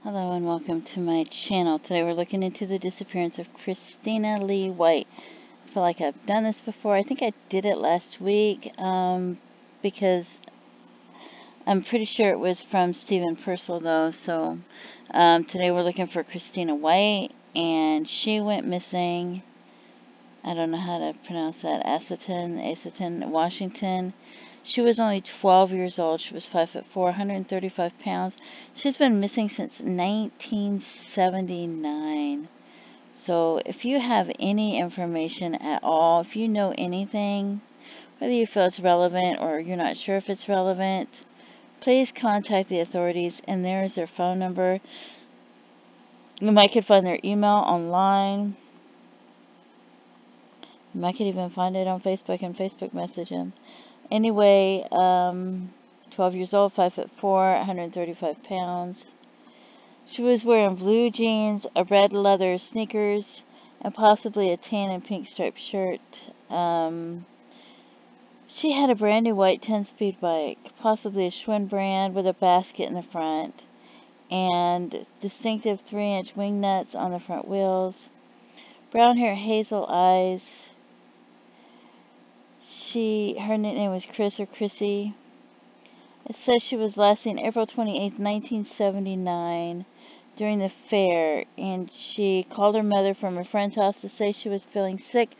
Hello and welcome to my channel. Today we're looking into the disappearance of Christina Lee White. I feel like I've done this before. I think I did it last week because I'm pretty sure it was from Stephen Purcell though. So today we're looking for Christina White, and she went missing. I don't know how to pronounce that. Asotin, Washington. She was only 12 years old. She was 5'4", 135 pounds. She's been missing since 1979. So if you have any information at all, if you know anything, whether you feel it's relevant or you're not sure if it's relevant, please contact the authorities, and there is their phone number. You might could find their email online. You might could even find it on Facebook and Facebook messaging. Anyway, 12 years old, 5'4", 135 pounds. She was wearing blue jeans, a red leather sneakers, and possibly a tan and pink striped shirt. She had a brand new white 10-speed bike, possibly a Schwinn brand, with a basket in the front, and distinctive 3-inch wing nuts on the front wheels. Brown hair, hazel eyes. Her nickname was Chris or Chrissy. It says she was last seen April 28, 1979, during the fair, and she called her mother from her friend's house to say she was feeling sick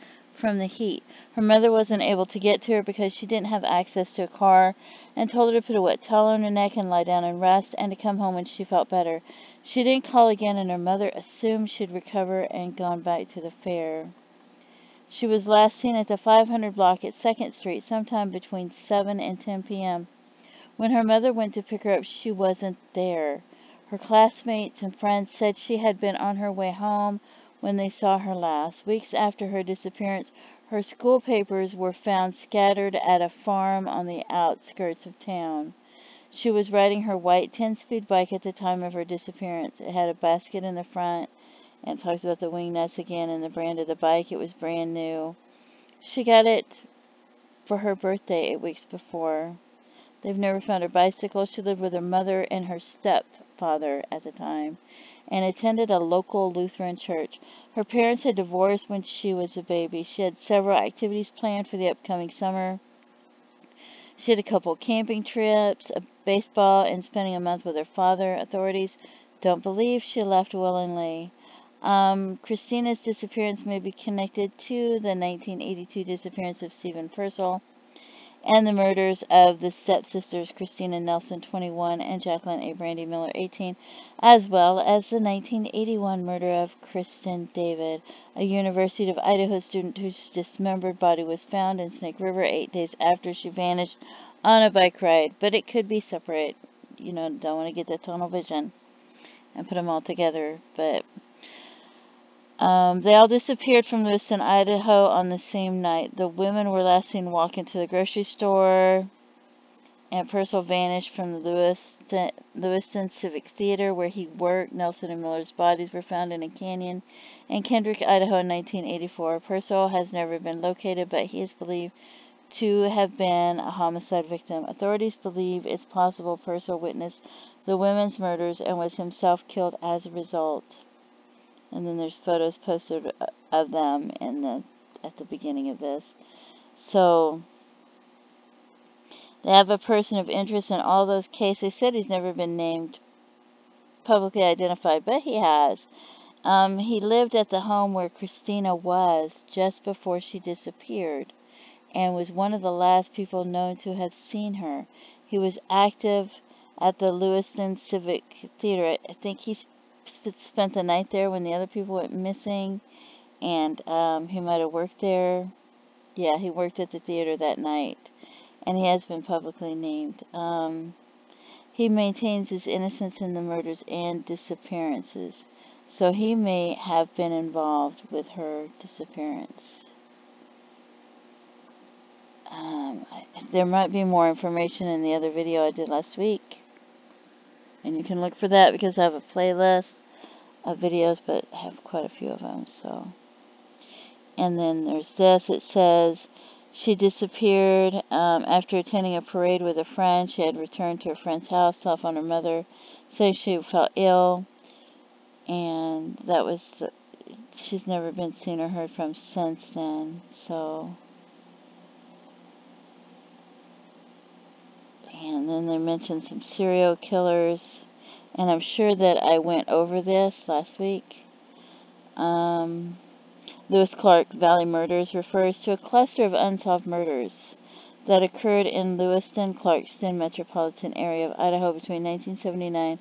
from the heat. Her mother wasn't able to get to her because she didn't have access to a car, and told her to put a wet towel on her neck and lie down and rest, and to come home when she felt better. She didn't call again, and her mother assumed she'd recover and gone back to the fair. She was last seen at the 500 block at 2nd Street sometime between 7 and 10 p.m. When her mother went to pick her up, she wasn't there. Her classmates and friends said she had been on her way home when they saw her last. Weeks after her disappearance, her school papers were found scattered at a farm on the outskirts of town. She was riding her white 10-speed bike at the time of her disappearance. It had a basket in the front, and it talks about the wing nuts again and the brand of the bike. It was brand new. She got it for her birthday 8 weeks before. They've never found her bicycle. She lived with her mother and her stepfather at the time, and attended a local Lutheran church. Her parents had divorced when she was a baby. She had several activities planned for the upcoming summer. She had a couple camping trips, a baseball, and spending a month with her father. Authorities don't believe she left willingly. Christina's disappearance may be connected to the 1982 disappearance of Stephen Purcell and the murders of the stepsisters Christina Nelson, 21, and Jacqueline A. Brandy Miller, 18, as well as the 1981 murder of Kristen David, a University of Idaho student whose dismembered body was found in Snake River 8 days after she vanished on a bike ride. But it could be separate. Don't want to get the tunnel vision and put them all together. But they all disappeared from Lewiston, Idaho on the same night. The women were last seen walking to the grocery store, and Purcell vanished from the Lewiston Civic Theater where he worked. Nelson and Miller's bodies were found in a canyon in Kendrick, Idaho in 1984. Purcell has never been located, but he is believed to have been a homicide victim. Authorities believe it's possible Purcell witnessed the women's murders and was himself killed as a result. And then there's photos posted of them at the beginning of this. So they have a person of interest in all those cases. They said he's never been named, publicly identified, but he has. He lived at the home where Christina was just before she disappeared, and was one of the last people known to have seen her. He was active at the Lewiston Civic Theater. I think he spent the night there when the other people went missing, and he might have worked there. Yeah, he worked at the theater that night, and he has been publicly named. He maintains his innocence in the murders and disappearances, so he may have been involved with her disappearance. There might be more information in the other video I did last week, and you can look for that because I have a playlist of videos, but I have quite a few of them. So, and then there's this. It says she disappeared after attending a parade with a friend. She had returned to her friend's house, telephoned her mother, saying she felt ill. and that was she's never been seen or heard from since then. So, and then they mentioned some serial killers, and I'm sure that I went over this last week. Lewis Clark Valley murders refers to a cluster of unsolved murders that occurred in Lewiston, Clarkston metropolitan area of Idaho between 1979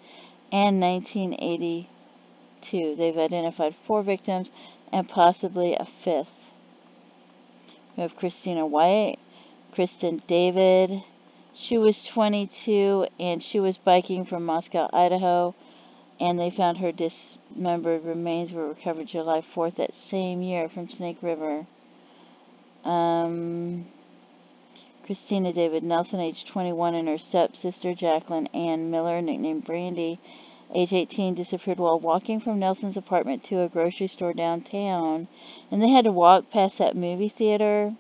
and 1982. They've identified 4 victims and possibly a 5th. We have Christina White, Kristen David. She was 22 and she was biking from Moscow, Idaho, and they found her dismembered remains were recovered July 4th that same year from Snake River. Christina David Nelson, age 21, and her stepsister Jacqueline Ann Miller, nicknamed Brandy, age 18, disappeared while walking from Nelson's apartment to a grocery store downtown. And they had to walk past that movie theater.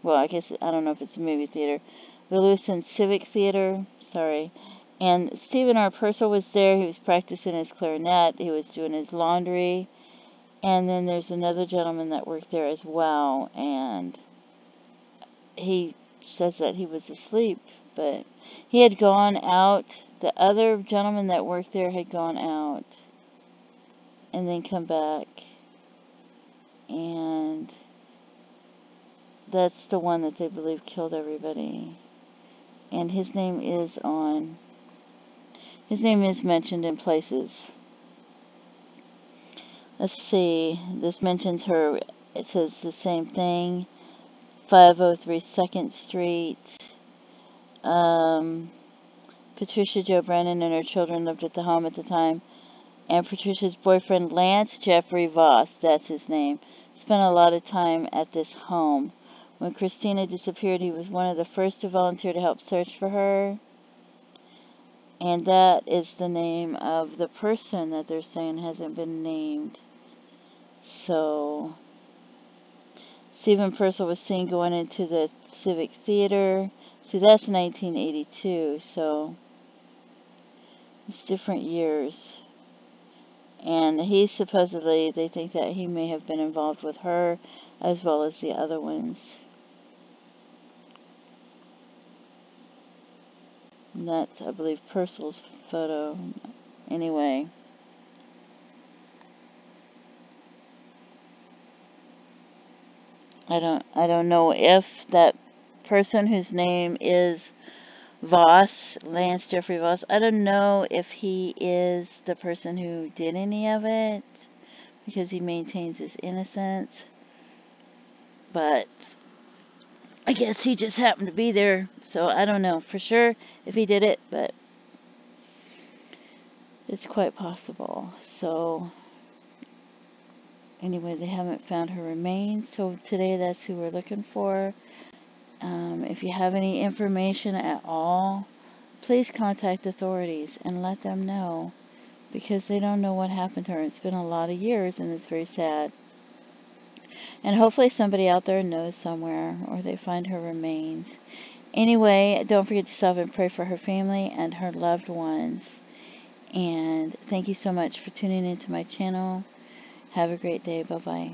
Well, I guess, I don't know if it's a movie theater. The Lewiston Civic Theater, sorry. And Stephen R. Purcell was there. He was practicing his clarinet. He was doing his laundry. And then there's another gentleman that worked there as well. And he says that he was asleep. But he had gone out. The other gentleman that worked there had gone out. And then come back. And that's the one that they believe killed everybody. And his name is mentioned in places. Let's see, this mentions her, it says the same thing, 503 2nd Street. Patricia Jo Brennan and her children lived at the home at the time. And Patricia's boyfriend, Lance Jeffrey Voss, that's his name, spent a lot of time at this home. When Christina disappeared, he was one of the first to volunteer to help search for her. And that is the name of the person that they're saying hasn't been named. So, Stephen Purcell was seen going into the Civic Theater. See, that's 1982, so it's different years. And he supposedly, they think that he may have been involved with her as well as the other ones. And that's, I believe, Purcell's photo. Anyway. I don't know if that person whose name is Voss, Lance Jeffrey Voss, I don't know if he is the person who did any of it, because he maintains his innocence. But I guess he just happened to be there, so I don't know for sure if he did it, but it's quite possible. So anyway, they haven't found her remains, so today that's who we're looking for. If you have any information at all, please contact authorities and let them know, because they don't know what happened to her. It's been a lot of years and it's very sad. And hopefully somebody out there knows somewhere, or they find her remains. Anyway, don't forget to stop and pray for her family and her loved ones. And thank you so much for tuning into my channel. Have a great day. Bye-bye.